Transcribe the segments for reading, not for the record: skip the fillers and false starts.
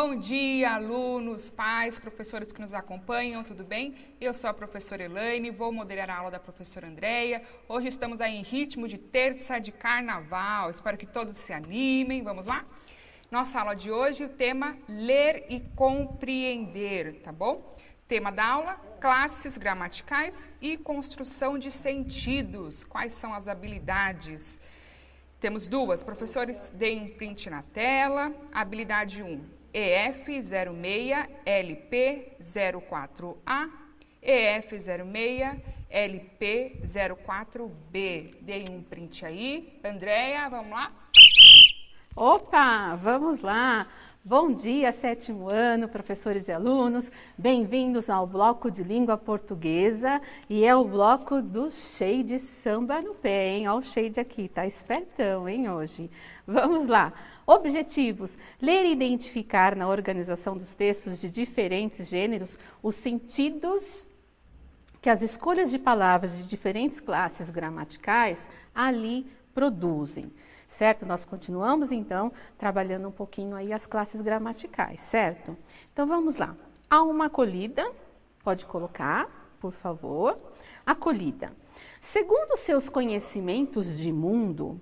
Bom dia, alunos, pais, professores que nos acompanham, tudo bem? Eu sou a professora Elaine, vou moderar a aula da professora Andréia. Hoje estamos aí em ritmo de terça de carnaval, espero que todos se animem, vamos lá? Nossa aula de hoje, o tema ler e compreender, tá bom? Tema da aula, classes gramaticais e construção de sentidos. Quais são as habilidades? Temos duas, professores, deem um print na tela. Habilidade 1, EF06, LP04A, EF06, LP04B. Deem um print aí. Andréia, vamos lá? Opa, vamos lá! Bom dia, sétimo ano, professores e alunos. Bem-vindos ao bloco de língua portuguesa e é o bloco do Shade Samba no Pé, hein? Olha o Shade aqui, tá espertão, hein, hoje. Vamos lá. Objetivos: ler e identificar na organização dos textos de diferentes gêneros os sentidos que as escolhas de palavras de diferentes classes gramaticais ali produzem. Certo? Nós continuamos, então, trabalhando um pouquinho aí as classes gramaticais, certo? Então, vamos lá. Há uma acolhida, pode colocar, por favor. Acolhida. Segundo seus conhecimentos de mundo,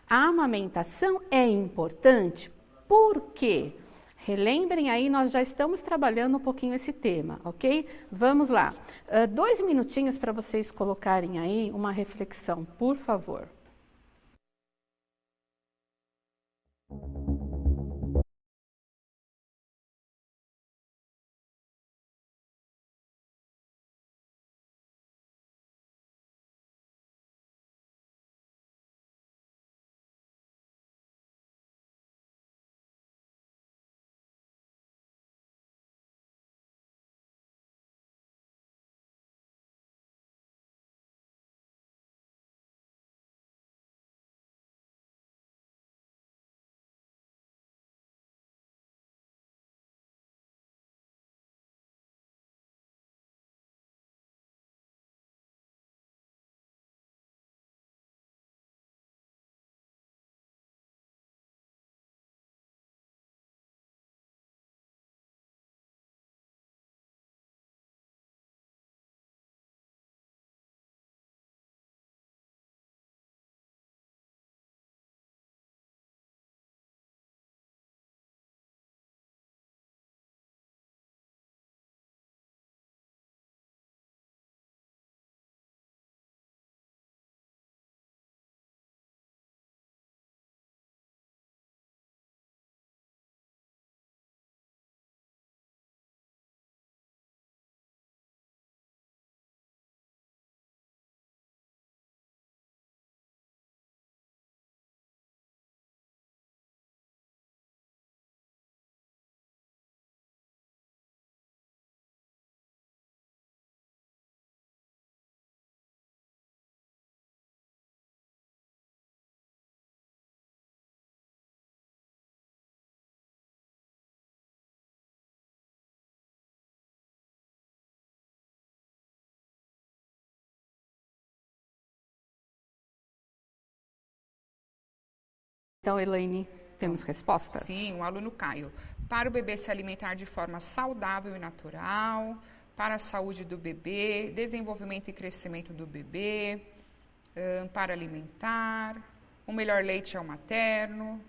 a amamentação é importante porque, relembrem aí, nós já estamos trabalhando um pouquinho esse tema, ok? Vamos lá. 2 minutinhos para vocês colocarem aí uma reflexão, por favor. Então, Elaine, temos respostas? Sim, o aluno Caio. Para o bebê se alimentar de forma saudável e natural, para a saúde do bebê, desenvolvimento e crescimento do bebê, para alimentar, o melhor leite é o materno.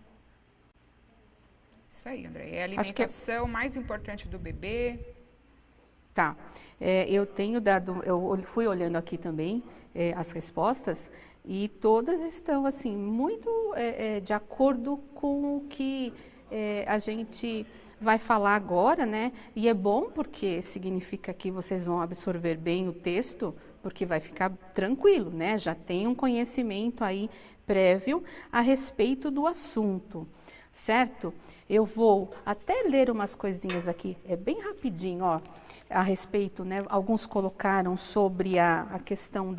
Isso aí, André. É a alimentação mais importante do bebê. Tá. Eu fui olhando aqui também as respostas e todas estão, assim, muito de acordo com o que a gente vai falar agora, né? E é bom porque significa que vocês vão absorver bem o texto, porque vai ficar tranquilo, né? Já tem um conhecimento aí prévio a respeito do assunto, certo? Eu vou até ler umas coisinhas aqui, é bem rapidinho, ó, a respeito, né? Alguns colocaram sobre a questão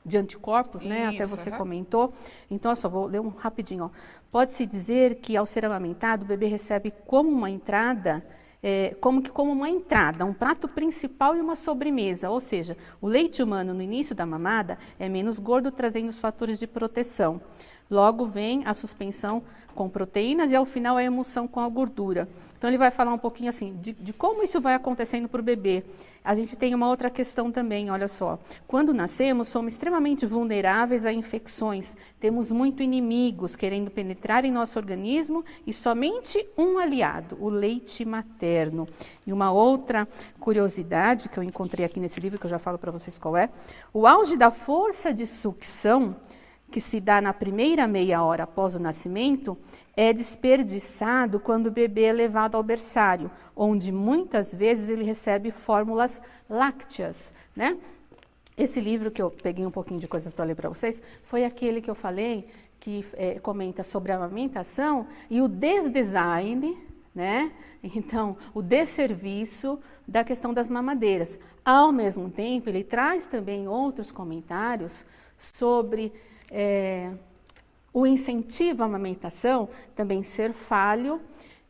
de anticorpos, né? Até você comentou. Então, eu só vou ler um rapidinho, ó. Pode-se dizer que ao ser amamentado, o bebê recebe como uma entrada, como uma entrada, um prato principal e uma sobremesa, ou seja, o leite humano no início da mamada é menos gordo, trazendo os fatores de proteção. Logo vem a suspensão com proteínas e ao final a emulsão com a gordura. Então ele vai falar um pouquinho assim de como isso vai acontecendo para o bebê. A gente tem uma outra questão também, olha só. Quando nascemos, somos extremamente vulneráveis a infecções. Temos muito inimigos querendo penetrar em nosso organismo e somente um aliado, o leite materno. E uma outra curiosidade que eu encontrei aqui nesse livro, que eu já falo para vocês qual é, o auge da força de sucção que se dá na primeira meia hora após o nascimento, é desperdiçado quando o bebê é levado ao berçário, onde muitas vezes ele recebe fórmulas lácteas, né? Esse livro que eu peguei um pouquinho de coisas para ler para vocês, foi aquele que eu falei, que comenta sobre a amamentação e o desdesign, né? Então, o desserviço da questão das mamadeiras. Ao mesmo tempo, ele traz também outros comentários sobre o incentivo à amamentação também ser falho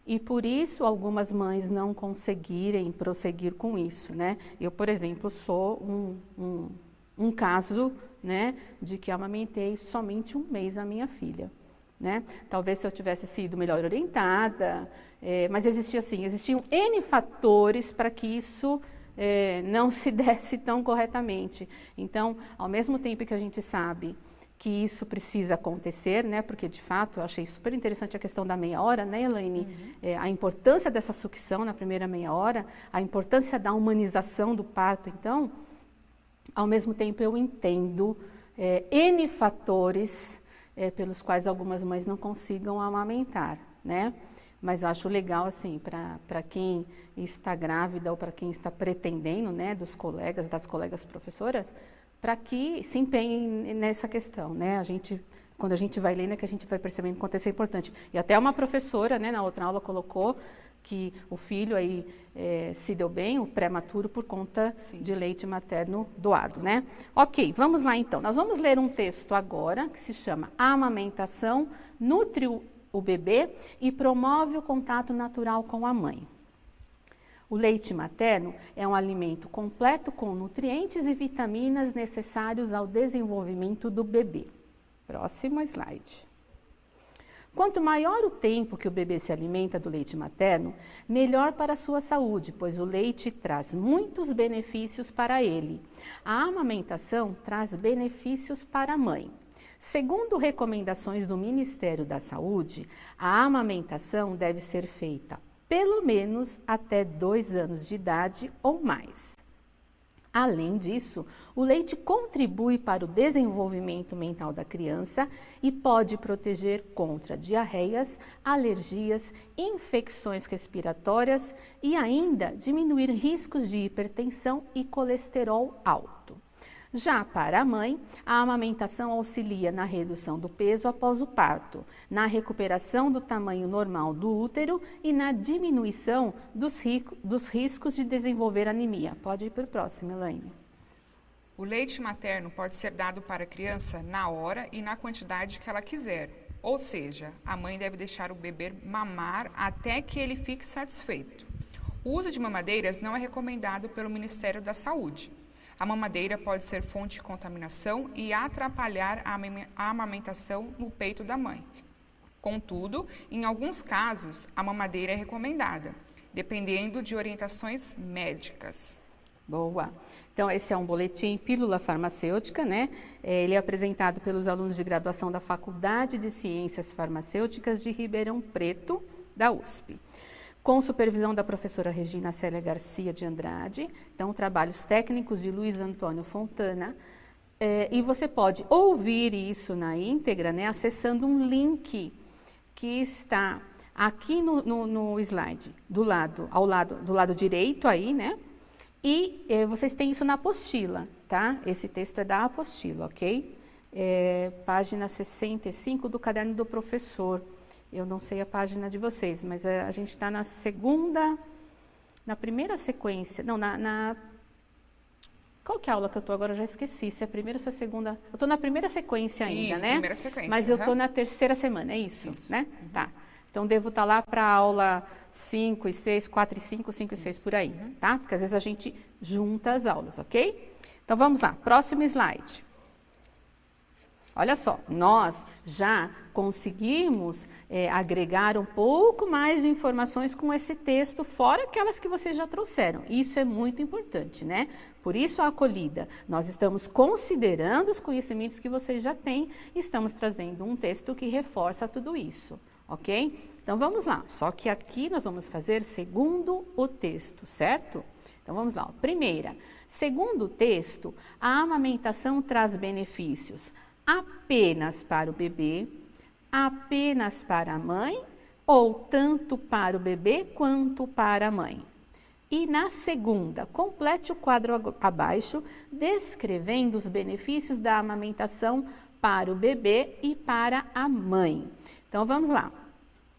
e por isso algumas mães não conseguirem prosseguir com isso, né? Eu, por exemplo, sou um caso, né, de que amamentei somente 1 mês a minha filha, né? Talvez se eu tivesse sido melhor orientada, mas existiam N fatores para que isso não se desse tão corretamente. Então, ao mesmo tempo que a gente sabe que isso precisa acontecer, né? Porque de fato eu achei super interessante a questão da meia hora, né, Elaine? A importância dessa sucção na primeira meia hora, a importância da humanização do parto. Então, ao mesmo tempo eu entendo N fatores pelos quais algumas mães não consigam amamentar, né? Mas acho legal, assim, para quem está grávida ou para quem está pretendendo, né, das colegas professoras, para que se empenhem nessa questão, né? Quando a gente vai lendo, é que a gente vai percebendo quanto isso é importante. E até uma professora, né, na outra aula colocou que o filho aí se deu bem, o prematuro, por conta de leite materno doado, né? Ok, vamos lá então. Nós vamos ler um texto agora que se chama A amamentação nutre o bebê e promove o contato natural com a mãe. O leite materno é um alimento completo com nutrientes e vitaminas necessários ao desenvolvimento do bebê. Próximo slide. Quanto maior o tempo que o bebê se alimenta do leite materno, melhor para a sua saúde, pois o leite traz muitos benefícios para ele. A amamentação traz benefícios para a mãe. Segundo recomendações do Ministério da Saúde, a amamentação deve ser feita pelo menos até 2 anos de idade ou mais. Além disso, o leite contribui para o desenvolvimento mental da criança e pode proteger contra diarreias, alergias, infecções respiratórias e ainda diminuir riscos de hipertensão e colesterol alto. Já para a mãe, a amamentação auxilia na redução do peso após o parto, na recuperação do tamanho normal do útero e na diminuição dos riscos de desenvolver anemia. Pode ir para o próximo, Elaine. O leite materno pode ser dado para a criança na hora e na quantidade que ela quiser. Ou seja, a mãe deve deixar o bebê mamar até que ele fique satisfeito. O uso de mamadeiras não é recomendado pelo Ministério da Saúde. A mamadeira pode ser fonte de contaminação e atrapalhar a amamentação no peito da mãe. Contudo, em alguns casos, a mamadeira é recomendada, dependendo de orientações médicas. Boa. Então, esse é um boletim Pílula Farmacêutica, né? Ele é apresentado pelos alunos de graduação da Faculdade de Ciências Farmacêuticas de Ribeirão Preto, da USP. Com supervisão da professora Regina Célia Garcia de Andrade, então trabalhos técnicos de Luiz Antônio Fontana, e você pode ouvir isso na íntegra, né, acessando um link que está aqui no slide, do lado direito aí, né, e vocês têm isso na apostila, tá? Esse texto é da apostila, ok? Página 65 do caderno do professor. Eu não sei a página de vocês, mas a gente está na primeira sequência, não, qual que é a aula que eu estou agora? Eu já esqueci, se é a primeira ou se é a segunda. Eu estou na primeira sequência ainda, isso, né? Primeira sequência. Mas eu estou na 3ª semana, é isso, né? Tá. Então, devo estar lá para a aula 5 e 6, 4 e 5, 5 e 6, por aí, tá? Porque às vezes a gente junta as aulas, ok? Então, vamos lá, próximo slide. Olha só, nós já conseguimos agregar um pouco mais de informações com esse texto, fora aquelas que vocês já trouxeram. Isso é muito importante, né? Por isso a acolhida. Nós estamos considerando os conhecimentos que vocês já têm e estamos trazendo um texto que reforça tudo isso, ok? Então vamos lá, só que aqui nós vamos fazer segundo o texto, certo? Então vamos lá, primeira. Segundo o texto, a amamentação traz benefícios apenas para o bebê, apenas para a mãe ou tanto para o bebê quanto para a mãe. E na segunda, complete o quadro abaixo, descrevendo os benefícios da amamentação para o bebê e para a mãe. Então vamos lá.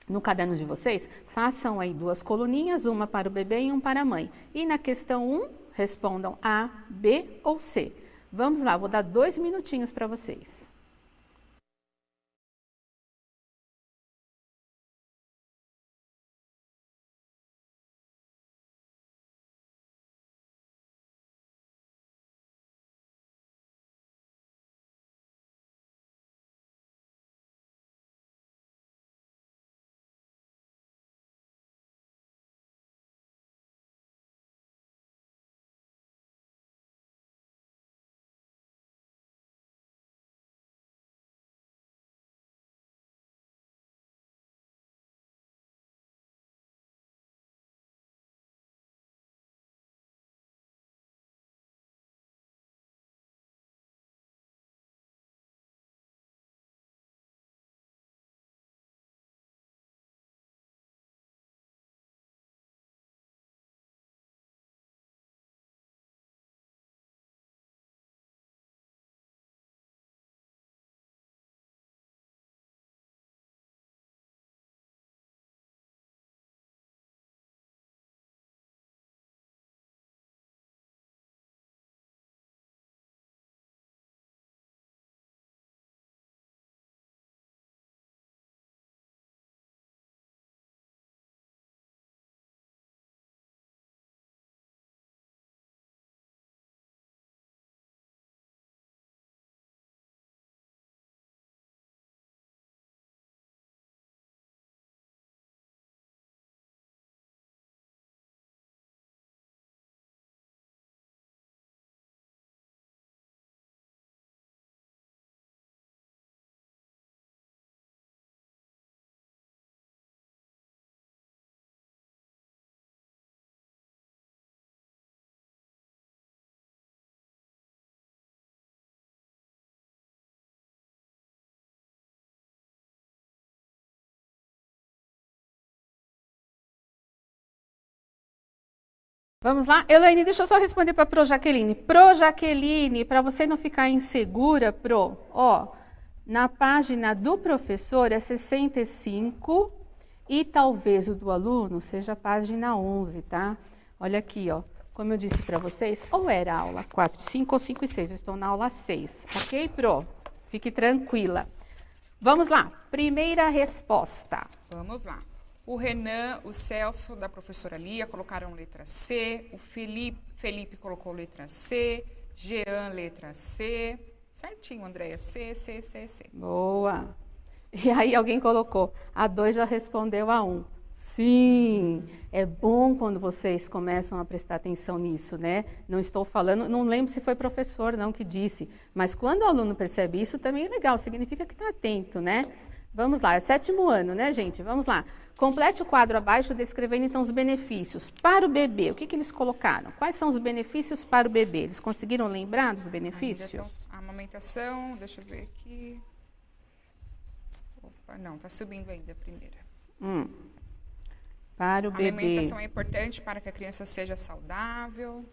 No caderno de vocês, façam aí 2 coluninhas, uma para o bebê e uma para a mãe. E na questão 1, respondam A, B ou C. Vamos lá, vou dar 2 minutinhos para vocês. Vamos lá? Elaine, deixa eu só responder para a Pro Jaqueline. Pro Jaqueline, para você não ficar insegura, Pro, ó, na página do professor é 65 e talvez o do aluno seja a página 11, tá? Olha aqui, ó, como eu disse para vocês, ou era a aula 4, 5 ou 5 e 6, eu estou na aula 6, ok, Pro? Fique tranquila. Vamos lá, primeira resposta. Vamos lá. O Renan, o Celso, da professora Lia, colocaram letra C. O Felipe colocou letra C. Jean, letra C. Certinho, Andréia. C, C, C, C. Boa. E aí alguém colocou, a 2 já respondeu a 1. Sim, é bom quando vocês começam a prestar atenção nisso, né? Não estou falando, não lembro se foi professor não que disse, mas quando o aluno percebe isso também é legal, significa que está atento, né? Vamos lá, é 7º ano, né, gente? Vamos lá. Complete o quadro abaixo descrevendo então os benefícios. Para o bebê, o que eles colocaram? Quais são os benefícios para o bebê? Eles conseguiram lembrar dos benefícios? A amamentação, deixa eu ver aqui. Opa, não, está subindo ainda a primeira. Para o bebê. A alimentação é importante para que a criança seja saudável.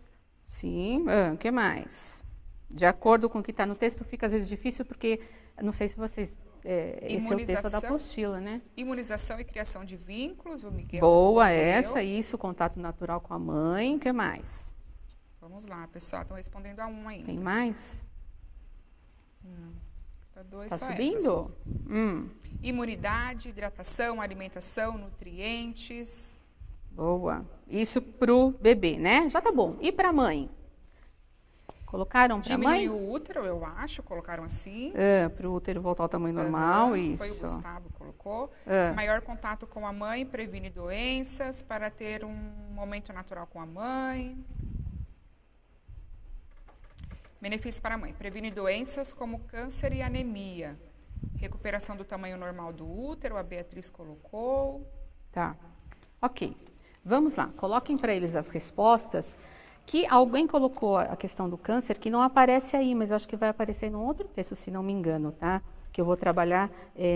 Sim, o que mais? De acordo com o que está no texto, fica às vezes difícil, porque, não sei se vocês... esse é o texto da apostila, né? Imunização e criação de vínculos, o Miguel Boa, respondeu. isso, contato natural com a mãe, o que mais? Vamos lá, pessoal, estão respondendo a 1 ainda. Tem mais? Não, tá 2 Tá só subindo? Imunidade, hidratação, alimentação, nutrientes. Boa. Isso pro bebê, né? Já tá bom. E pra mãe? Colocaram para a mãe? Diminuir o útero, eu acho, colocaram assim. Para o útero voltar ao tamanho normal, isso. Foi o Gustavo que colocou. Maior contato com a mãe, previne doenças, para ter um momento natural com a mãe. Benefícios para a mãe, previne doenças como câncer e anemia. Recuperação do tamanho normal do útero, a Beatriz colocou. Tá, ok. Vamos lá, coloquem para eles as respostas, que alguém colocou a questão do câncer, que não aparece aí, mas acho que vai aparecer num outro texto, se não me engano, tá? Que eu vou trabalhar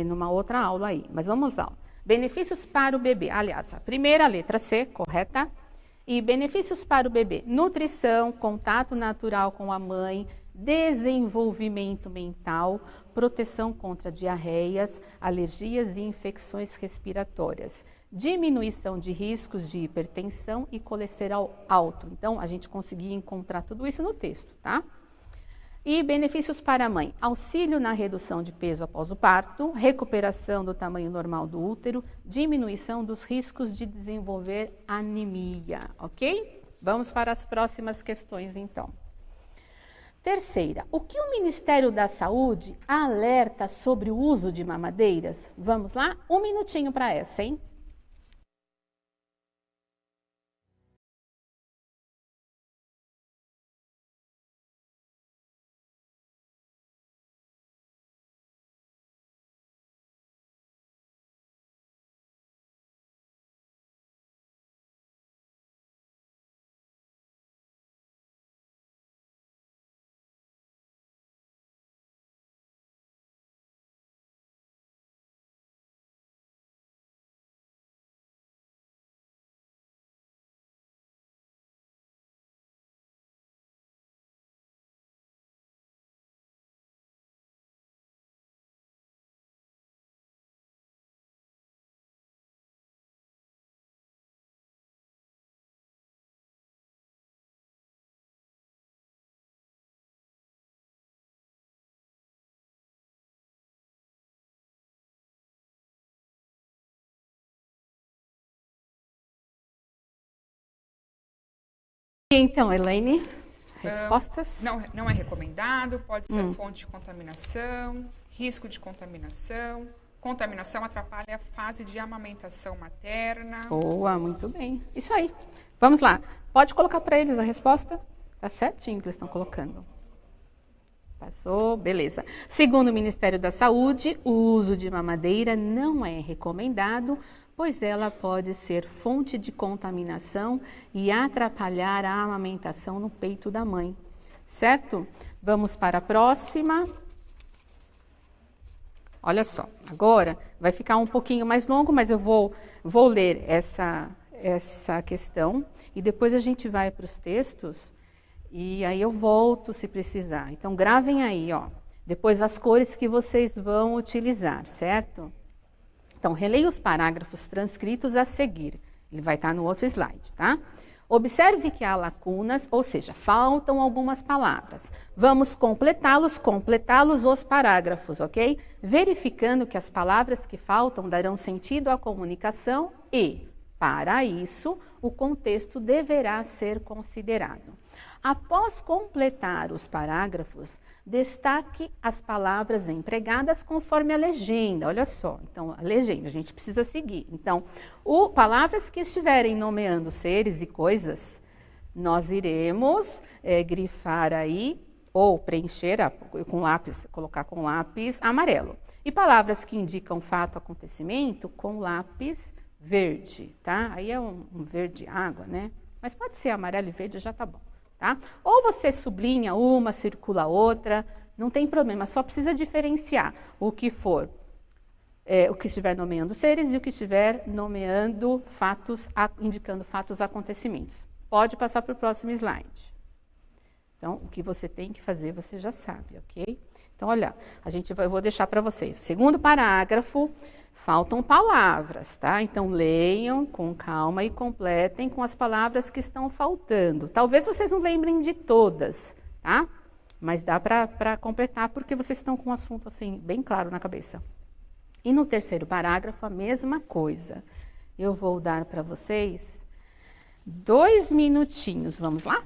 numa outra aula aí. Mas vamos lá. Benefícios para o bebê. Aliás, a primeira letra C, correta? E benefícios para o bebê. Nutrição, contato natural com a mãe, desenvolvimento mental, proteção contra diarreias, alergias e infecções respiratórias, diminuição de riscos de hipertensão e colesterol alto. Então, a gente conseguia encontrar tudo isso no texto, tá? E benefícios para a mãe, auxílio na redução de peso após o parto, recuperação do tamanho normal do útero, diminuição dos riscos de desenvolver anemia, ok? Vamos para as próximas questões, então. Terceira, o que o Ministério da Saúde alerta sobre o uso de mamadeiras? Vamos lá? Um minutinho para essa, hein? Então, Elaine, respostas? Não é recomendado, pode ser fonte de contaminação, risco de contaminação. Contaminação atrapalha a fase de amamentação materna. Boa, muito bem. Isso aí. Vamos lá. Pode colocar para eles a resposta? Tá certinho que eles estão colocando. Passou, beleza. Segundo o Ministério da Saúde, o uso de mamadeira não é recomendado, pois ela pode ser fonte de contaminação e atrapalhar a amamentação no peito da mãe. Certo? Vamos para a próxima. Olha só, agora vai ficar um pouquinho mais longo, mas eu vou ler essa questão e depois a gente vai para os textos e aí eu volto se precisar. Então gravem aí, ó, depois as cores que vocês vão utilizar, certo? Então, releia os parágrafos transcritos a seguir. Ele vai estar no outro slide, tá? Observe que há lacunas, ou seja, faltam algumas palavras. Vamos completá-los os parágrafos, ok? Verificando que as palavras que faltam darão sentido à comunicação e, para isso, o contexto deverá ser considerado. Após completar os parágrafos, destaque as palavras empregadas conforme a legenda. Olha só, então a legenda a gente precisa seguir. Então, palavras que estiverem nomeando seres e coisas, nós iremos grifar aí ou preencher com lápis, colocar com lápis amarelo. E palavras que indicam fato, acontecimento, com lápis verde, tá? Aí é um verde água, né? Mas pode ser amarelo e verde, já tá bom. Tá? Ou você sublinha uma, circula outra, não tem problema, só precisa diferenciar o que for, o que estiver nomeando seres e o que estiver nomeando fatos, indicando fatos, acontecimentos. Pode passar para o próximo slide. Então, o que você tem que fazer, você já sabe, ok? Então, olha, eu vou deixar para vocês. Segundo parágrafo, faltam palavras, tá? Então, leiam com calma e completem com as palavras que estão faltando. Talvez vocês não lembrem de todas, tá? Mas dá para completar porque vocês estão com um assunto, assim, bem claro na cabeça. E no terceiro parágrafo, a mesma coisa. Eu vou dar para vocês 2 minutinhos, vamos lá?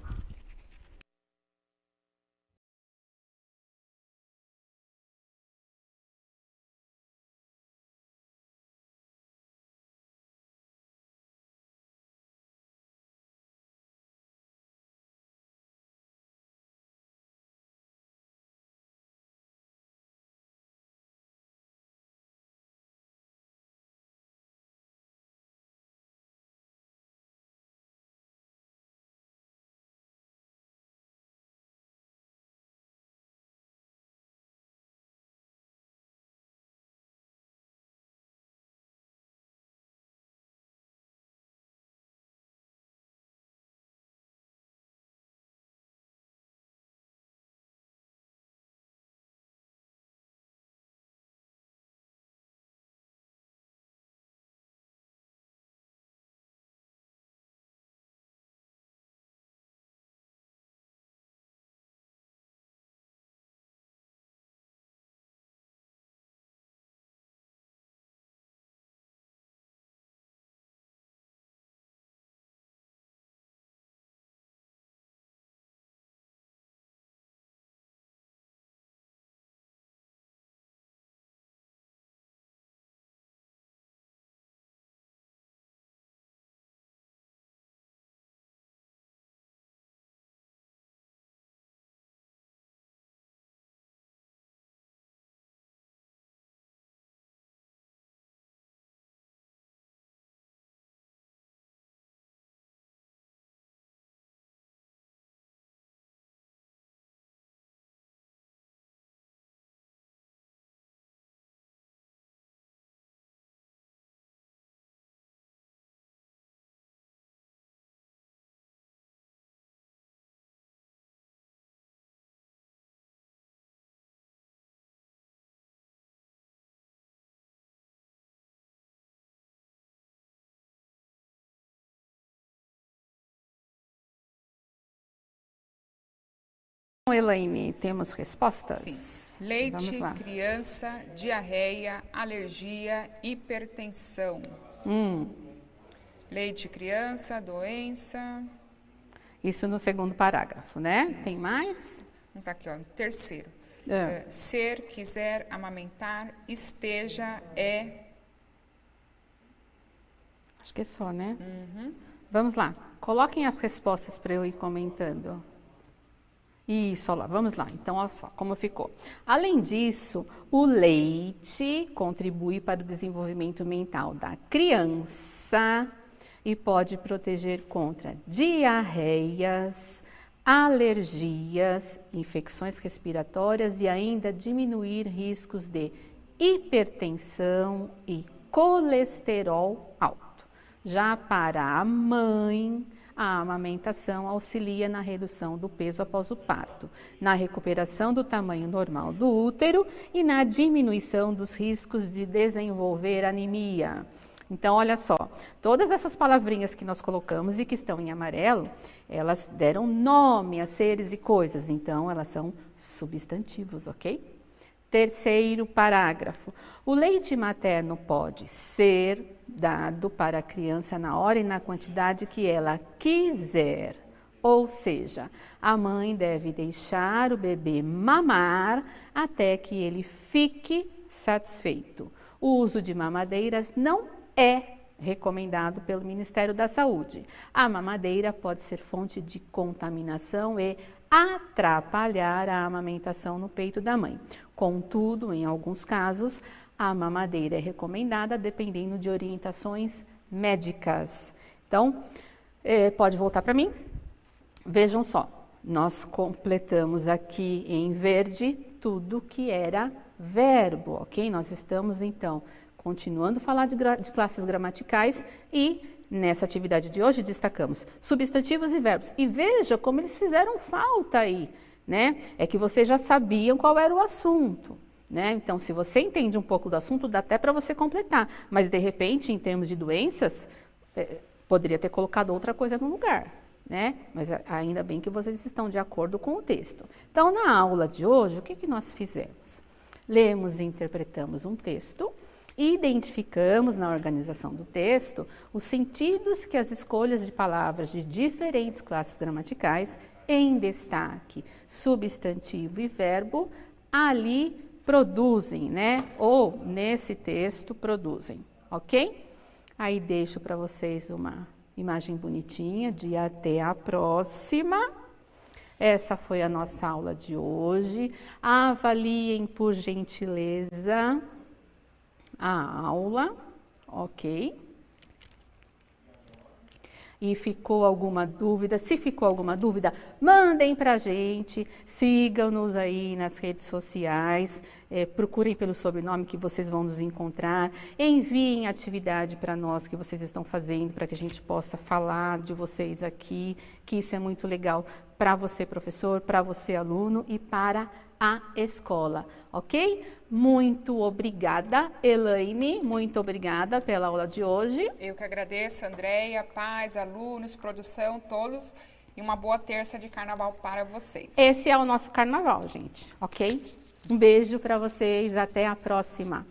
Elaine, temos respostas? Sim. Vamos Leite, lá. criança, diarreia, alergia, hipertensão. Leite, criança, doença. Isso no segundo parágrafo, né? Tem mais? Vamos aqui, ó, terceiro. Ah. Ser, quiser, amamentar, esteja, é. Acho que é só, né? Vamos lá. Coloquem as respostas para eu ir comentando. Isso, olha lá, vamos lá. Então, olha só como ficou. Além disso, o leite contribui para o desenvolvimento mental da criança e pode proteger contra diarreias, alergias, infecções respiratórias e ainda diminuir riscos de hipertensão e colesterol alto. Já para a mãe, a amamentação auxilia na redução do peso após o parto, na recuperação do tamanho normal do útero e na diminuição dos riscos de desenvolver anemia. Então, olha só, todas essas palavrinhas que nós colocamos e que estão em amarelo, elas deram nome a seres e coisas, então elas são substantivos, ok? Terceiro parágrafo. O leite materno pode ser dado para a criança na hora e na quantidade que ela quiser. Ou seja, a mãe deve deixar o bebê mamar até que ele fique satisfeito. O uso de mamadeiras não é recomendado pelo Ministério da Saúde. A mamadeira pode ser fonte de contaminação e atrapalhar a amamentação no peito da mãe. Contudo, em alguns casos, a mamadeira é recomendada dependendo de orientações médicas. Então, pode voltar para mim? Vejam só, nós completamos aqui em verde tudo que era verbo, ok? Nós estamos, então, continuando a falar de classes gramaticais e nessa atividade de hoje destacamos substantivos e verbos. E veja como eles fizeram falta aí, né? É que vocês já sabiam qual era o assunto, né? Então, se você entende um pouco do assunto, dá até para você completar. Mas, de repente, em termos de doenças, poderia ter colocado outra coisa no lugar, né? Mas ainda bem que vocês estão de acordo com o texto. Então, na aula de hoje, o que nós fizemos? Lemos e interpretamos um texto. Identificamos na organização do texto os sentidos que as escolhas de palavras de diferentes classes gramaticais, em destaque substantivo e verbo, ali produzem, né? Ou nesse texto produzem, ok? Aí deixo para vocês uma imagem bonitinha de até a próxima. Essa foi a nossa aula de hoje. Avaliem, por gentileza, a aula, ok? E ficou alguma dúvida? Se ficou alguma dúvida, mandem para a gente, sigam-nos aí nas redes sociais, procurem pelo sobrenome que vocês vão nos encontrar, enviem atividade para nós que vocês estão fazendo, para que a gente possa falar de vocês aqui, que isso é muito legal para você, professor, para você, aluno, e para a escola, ok? Muito obrigada, Elaine, muito obrigada pela aula de hoje. Eu que agradeço, Andréia, pais, alunos, produção, todos, e uma boa terça de carnaval para vocês. Esse é o nosso carnaval, gente, ok? Um beijo para vocês, até a próxima.